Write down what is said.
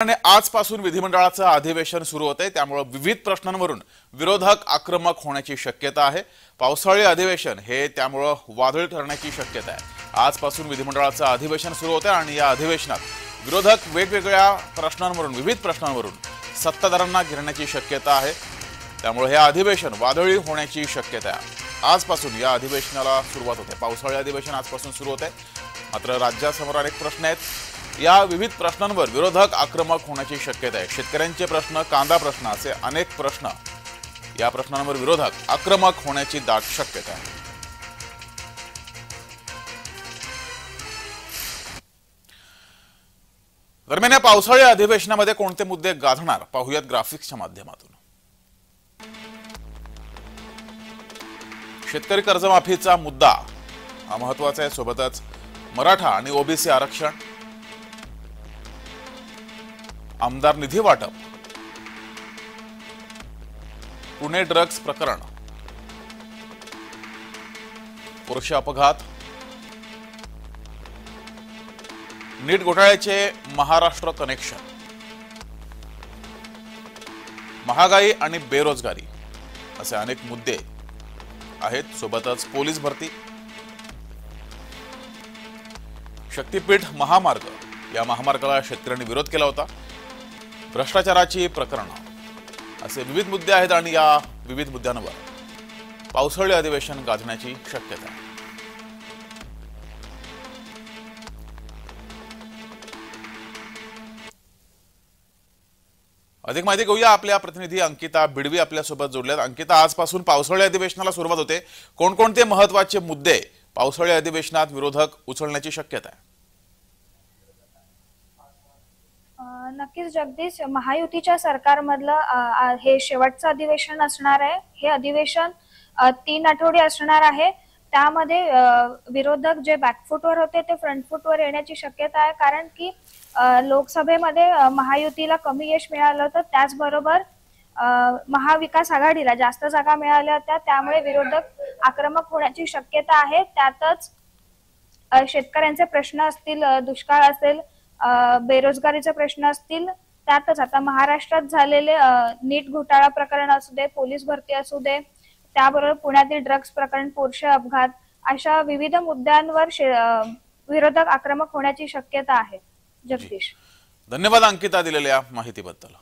आणि आजपासून विधिमंडळाचं अधिवेशन सुरू होते, त्यामुळे विविध प्रश्नांवरून विरोधक आक्रमक होण्याची शक्यता आहे। पावसाळी अधिवेशन हे त्यामुळे वादळी ठरण्याची शक्यता आहे। आजपासून विधिमंडळाचं अधिवेशन सुरू होते आणि या अधिवेशनात विरोधक वेगवेगळ्या प्रश्नांवरून विविध प्रश्नांवरून सत्ताधाऱ्यांना घेरण्याची शक्यता आहे। त्यामुळे हे अधिवेशन वादळी होण्याची शक्यता आहे। आजपासून या अधिवेशनाला सुरुवात होते। पावसाळी अधिवेशन आजपासून सुरू होते, मात्र राज्यासमोर अनेक प्रश्न आहेत। या विविध प्रश्नांवर विरोधक आक्रमक होण्याची शक्यता आहे। शेतकऱ्यांचे प्रश्न, कांदा प्रश्न असे अनेक प्रश्न, या प्रश्नांवर विरोधक आक्रमक होण्याची दाट शक्यता आहे। दरम्यान या पावसाळी अधिवेशनामध्ये कोणते मुद्दे गाजणार पाहूयात ग्राफिक्सच्या माध्यमातून। शेतकरी कर्जमाफीचा मुद्दा हा महत्त्वाचा आहे, सोबतच मराठा आणि ओबीसी आरक्षण, आमदार निधी वाटप, पुणे ड्रग्ज प्रकरण, पुरुष अपघात, नीट घोटाळ्याचे महाराष्ट्र कनेक्शन, महागाई आणि बेरोजगारी असे अनेक मुद्दे आहेत। सोबतच पोलीस भरती, शक्तीपीठ महामार्ग, या महामार्गाला शेतकऱ्यांनी विरोध केला होता, भ्रष्टाचाराची प्रकरणं असे विविध मुद्दे आहेत आणि या विविध मुद्द्यांवर पावसाळी अधिवेशन गाजण्याची शक्यता आहे। अधिक माहिती घेऊया, आपल्या प्रतिनिधी अंकिता बिडवी आपल्या सोबत जोडल्यात। अंकिता, आजपासून पावसाळी अधिवेशनाला सुरुवात होते, कोणकोणते महत्त्वाचे मुद्दे पावसाळी अधिवेशनात विरोधक उचलण्याची शक्यता आहे? नक्कीच जगदीश, महायुतीच्या सरकारमधलं हे शेवटचं अधिवेशन असणार आहे। हे अधिवेशन 3 आठवडे असणार आहे। त्यामध्ये विरोधक जे बॅकफुटवर होते ते फ्रंटफुटवर येण्याची शक्यता आहे, कारण की लोकसभेमध्ये महायुतीला कमी यश मिळालं होतं, त्याचबरोबर महाविकास आघाडीला जास्त जागा मिळाल्या होत्या, त्यामुळे विरोधक आक्रमक होण्याची शक्यता आहे। त्यातच शेतकऱ्यांचे प्रश्न असतील, दुष्काळ असेल, बेरोजगारीचे प्रश्न असतील, त्यातच आता महाराष्ट्रात झालेले नीट घोटाळा प्रकरण असू दे, पोलीस भरती असू दे, त्याबरोबर पुण्यातील ड्रग्ज प्रकरण, पुरुष अपघात, अशा विविध मुद्द्यांवर विरोधक आक्रमक होण्याची शक्यता आहे। जगदीश, धन्यवाद अंकिता दिलेल्या माहितीबद्दल।